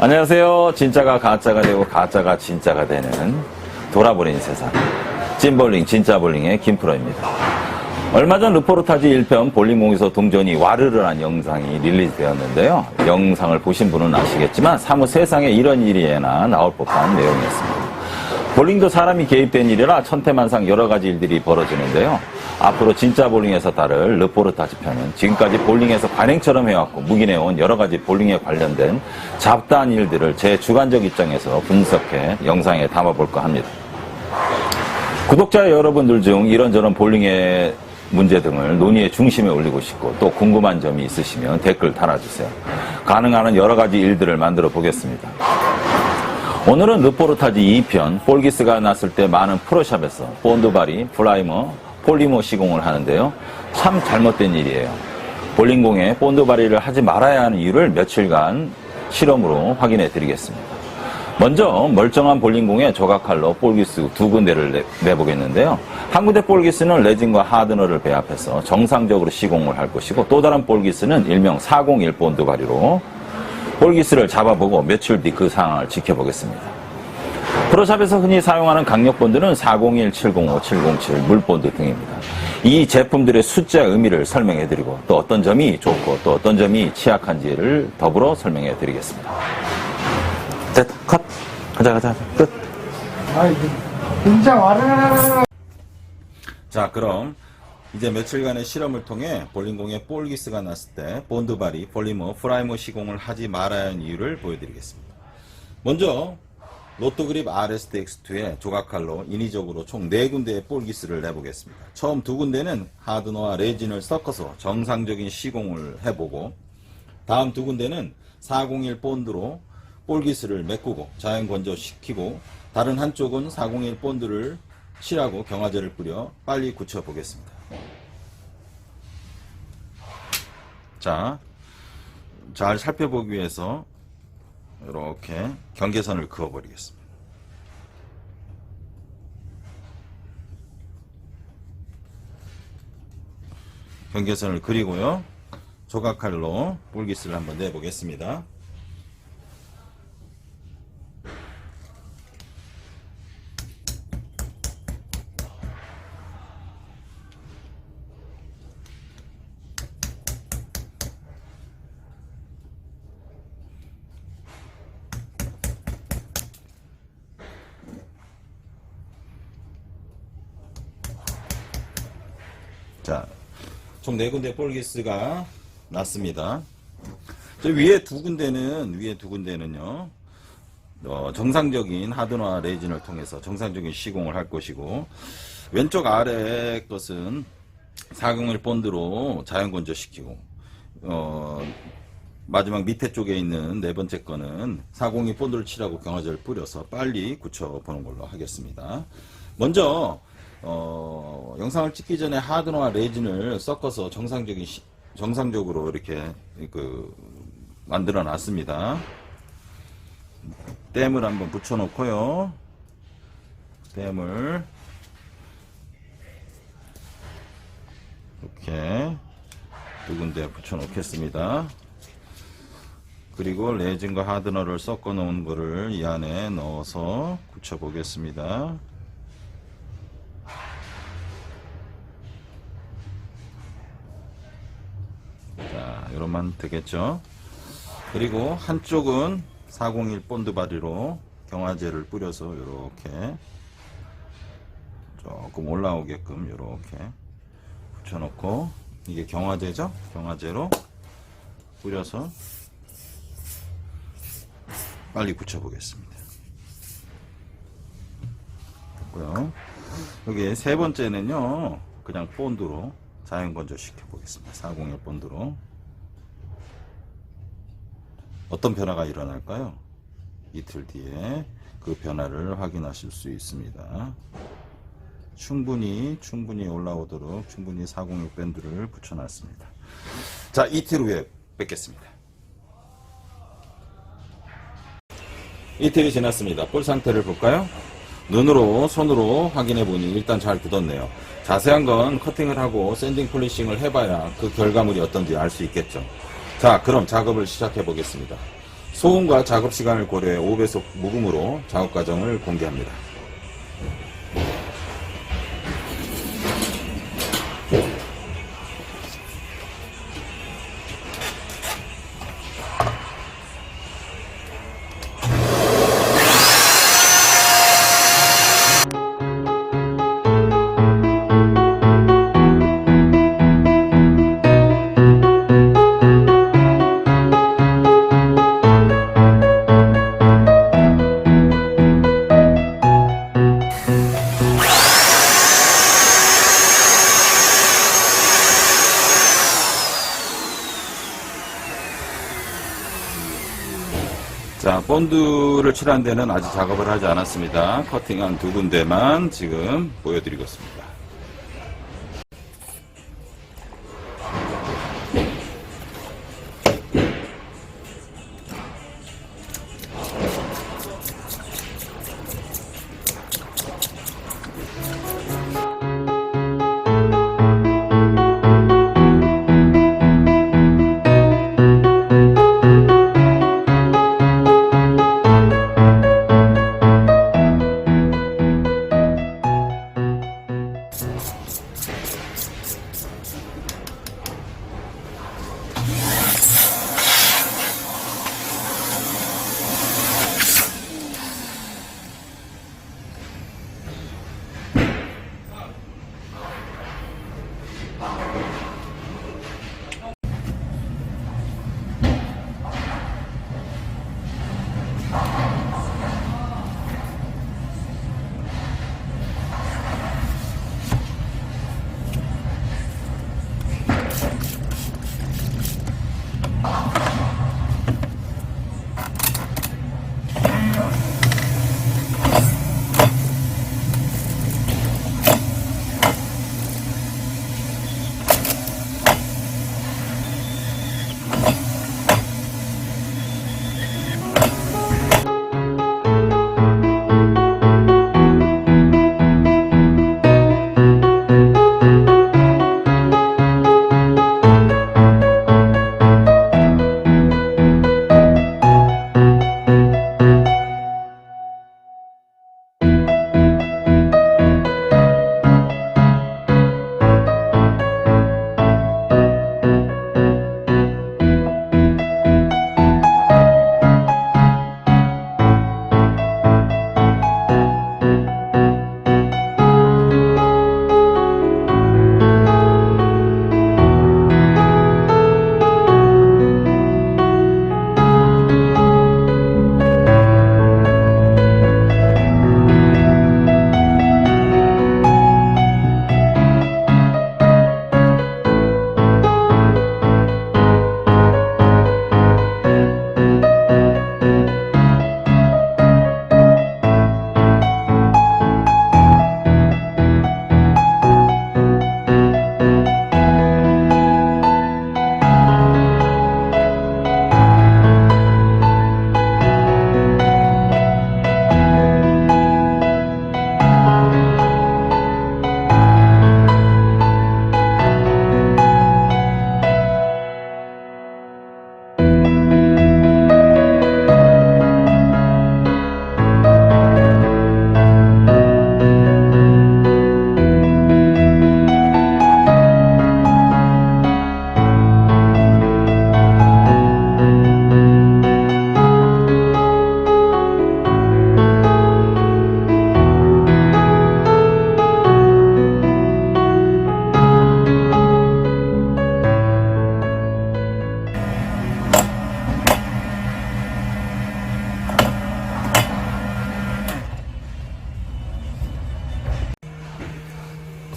안녕하세요. 진짜가 가짜가 되고 가짜가 진짜가 되는 돌아버린 세상 찐볼링 진짜볼링의 김프로입니다. 얼마 전 르포르타지 1편 볼링공에서 동전이 와르르한 영상이 릴리즈되었는데요. 영상을 보신 분은 아시겠지만 사뭇 세상에 이런 일이나 나올 법한 내용이었습니다. 볼링도 사람이 개입된 일이라 천태만상 여러 가지 일들이 벌어지는데요. 앞으로 진짜 볼링에서 다룰 르포르타지 편은 지금까지 볼링에서 관행처럼 해왔고 묵인해온 여러 가지 볼링에 관련된 잡다한 일들을 제 주관적 입장에서 분석해 영상에 담아볼까 합니다. 구독자 여러분들 중 이런저런 볼링의 문제 등을 논의의 중심에 올리고 싶고 또 궁금한 점이 있으시면 댓글 달아주세요. 가능한 한 여러 가지 일들을 만들어 보겠습니다. 오늘은 르포르타지 2편 볼기스가 났을 때 많은 프로샵에서 본드바리, 플라이머, 폴리머 시공을 하는데요. 참 잘못된 일이에요. 볼링공에 본드바리를 하지 말아야 하는 이유를 며칠간 실험으로 확인해 드리겠습니다. 먼저 멀쩡한 볼링공에 조각칼로 볼기스 두 군데를 내보겠는데요. 한 군데 볼기스는 레진과 하드너를 배합해서 정상적으로 시공을 할 것이고 또 다른 볼기스는 일명 401 본드바리로 볼기스를 잡아보고 며칠 뒤 그 상황을 지켜보겠습니다. 프로샵에서 흔히 사용하는 강력본드는 401, 705, 707, 물본드 등입니다. 이 제품들의 숫자 의미를 설명해드리고 또 어떤 점이 좋고 또 어떤 점이 취약한지를 더불어 설명해드리겠습니다. 됐다, 컷! 가자, 끝! 진짜 와르르르르. 자, 그럼 이제 며칠간의 실험을 통해 볼링공에 볼기스가 났을 때 본드바리, 폴리머, 프라이머 시공을 하지 말아야 하는 이유를 보여드리겠습니다. 먼저 로또그립 RSDX2에 조각칼로 인위적으로 총 4군데의 볼기스를 내보겠습니다. 처음 2군데는 하드너와 레진을 섞어서 정상적인 시공을 해보고 다음 2군데는 401 본드로 볼기스를 메꾸고 자연 건조시키고 다른 한쪽은 401 본드를 칠하고 경화제를 뿌려 빨리 굳혀 보겠습니다. 자, 잘 살펴보기 위해서 이렇게 경계선을 그어버리겠습니다. 경계선을 그리고요. 조각칼로 볼기스를 한번 내보겠습니다. 자, 총 4군데 볼기스가 났습니다. 위에 두 군데는요, 정상적인 하드너와 레진을 통해서 정상적인 시공을 할 것이고, 왼쪽 아래 것은 401 본드로 자연 건조시키고, 마지막 밑에 쪽에 있는 네 번째 거는 402 본드를 칠하고 경화제를 뿌려서 빨리 굳혀보는 걸로 하겠습니다. 먼저, 영상을 찍기 전에 하드너와 레진을 섞어서 정상적으로 이렇게 만들어 놨습니다. 댐을 한번 붙여 놓고요. 댐을 이렇게 2군데 붙여 놓겠습니다. 그리고 레진과 하드너를 섞어 놓은 거를 이 안에 넣어서 굳혀 보겠습니다. 이러면 되겠죠. 그리고 한쪽은 401 본드바리로 경화제를 뿌려서 이렇게 조금 올라오게끔 이렇게 붙여놓고 이게 경화제죠. 경화제로 뿌려서 빨리 굳혀보겠습니다. 됐고요. 여기 세 번째는요, 그냥 본드로 자연 건조시켜 보겠습니다. 401 본드로. 어떤 변화가 일어날까요? 이틀 뒤에 그 변화를 확인하실 수 있습니다. 충분히 올라오도록 충분히 401 밴드를 붙여놨습니다. 자, 이틀 후에 뵙겠습니다. 이틀이 지났습니다. 볼 상태를 볼까요? 눈으로, 손으로 확인해 보니 일단 잘 굳었네요. 자세한 건 커팅을 하고 샌딩 폴리싱을 해봐야 그 결과물이 어떤지 알 수 있겠죠. 자, 그럼 작업을 시작해 보겠습니다. 소음과 작업 시간을 고려해 5배속 무음으로 작업 과정을 공개합니다. 자, 본드를 칠한 데는 아직 작업을 하지 않았습니다. 커팅한 두 군데만 지금 보여드리고 있습니다.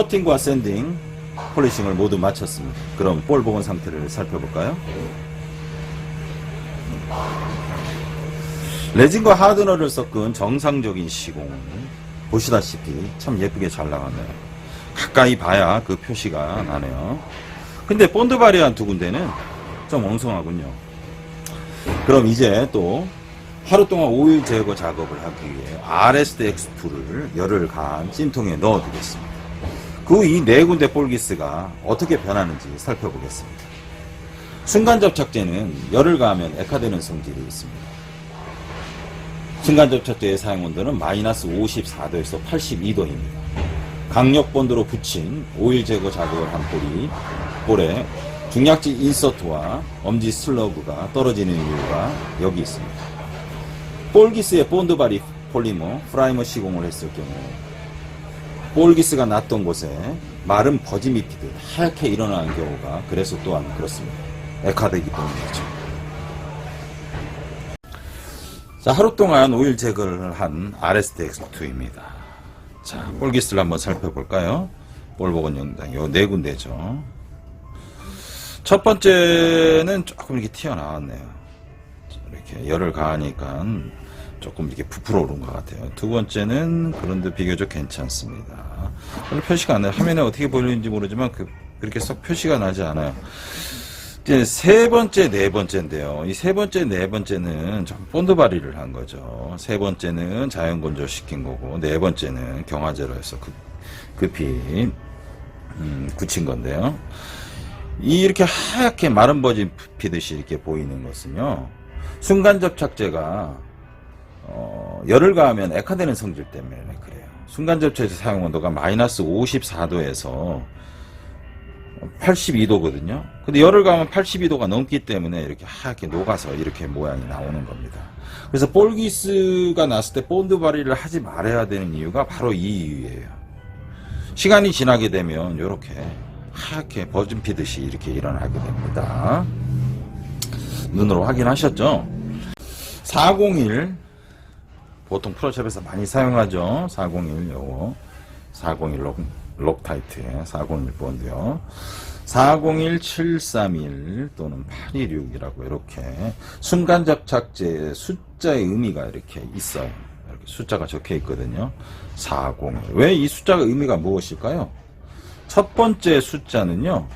커팅과 샌딩, 폴리싱을 모두 마쳤습니다. 그럼 볼 복원 상태를 살펴볼까요? 레진과 하드너를 섞은 정상적인 시공, 보시다시피 참 예쁘게 잘 나왔네요. 가까이 봐야 그 표시가 나네요. 근데 본드 발이한 두 군데는 좀 엉성하군요. 그럼 이제 또 하루 동안 오일 제거 작업을 하기 위해 RSX2를 열을 가한 찜통에 넣어 두겠습니다. 그 이 네 군데 볼기스가 어떻게 변하는지 살펴보겠습니다. 순간 접착제는 열을 가하면 액화되는 성질이 있습니다. 순간접착제의 사용 온도는 마이너스 54도에서 82도입니다. 강력 본드로 붙인 오일 제거 작업을 한 볼에 중약지 인서트와 엄지 슬러그가 떨어지는 이유가 여기 있습니다. 볼기스의 본드바리 폴리머 프라이머 시공을 했을 경우 볼기스가 났던 곳에 마른 버짐이 피듯 하얗게 일어나는 경우가 그래서 또한 그렇습니다. 액화되기 때문이죠. 자, 하루 동안 오일 제거를 한 RSTX2입니다. 자, 볼기스를 한번 살펴볼까요? 볼복원 영상 요 네 군데죠. 첫 번째는 조금 이렇게 튀어나왔네요. 이렇게 열을 가하니까 조금 이렇게 부풀어 오른 것 같아요. 두 번째는 그런데 비교적 괜찮습니다. 별로 표시가 안 나요. 화면에 어떻게 보이는지 모르지만 그렇게 썩 표시가 나지 않아요. 이제 세 번째, 네 번째인데요. 이 세 번째, 네 번째는 좀 본드 발휘를 한 거죠. 세 번째는 자연 건조시킨 거고, 네 번째는 경화제로 해서 급히 굳힌 건데요. 이렇게 하얗게 마른 버짐 피듯이 이렇게 보이는 것은요, 순간접착제가 열을 가하면 액화되는 성질 때문에 그래요. 순간접착제 사용 온도가 마이너스 54도에서 82도거든요. 근데 열을 가하면 82도가 넘기 때문에 이렇게 하얗게 녹아서 이렇게 모양이 나오는 겁니다. 그래서 볼기스가 났을 때 본드 발휘를 하지 말아야 되는 이유가 바로 이 이유예요. 시간이 지나게 되면 이렇게 하얗게 버짐 피듯이 이렇게 일어나게 됩니다. 눈으로 확인하셨죠? 401 보통 프로샵에서 많이 사용하죠. 401 요거 401 록타이트의 401 본드요. 401731 또는 826이라고 이렇게 순간접착제 숫자의 의미가 이렇게 있어요. 이렇게 숫자가 적혀 있거든요. 401. 왜 이 숫자가 의미가 무엇일까요? 첫 번째 숫자는요,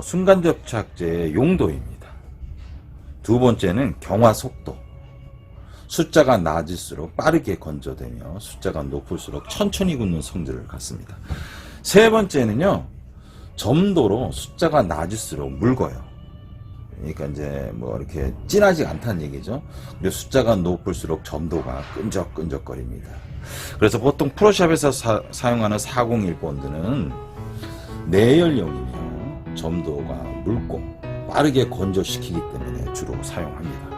순간접착제의 용도입니다. 두 번째는 경화 속도. 숫자가 낮을수록 빠르게 건조되며 숫자가 높을수록 천천히 굳는 성질을 갖습니다. 세 번째는요, 점도로 숫자가 낮을수록 묽어요. 그러니까 이제 뭐 이렇게 진하지 않다는 얘기죠. 근데 숫자가 높을수록 점도가 끈적끈적거립니다. 그래서 보통 프로샵에서 사용하는 401 본드는 내열용이며 점도가 묽고 빠르게 건조시키기 때문에 주로 사용합니다.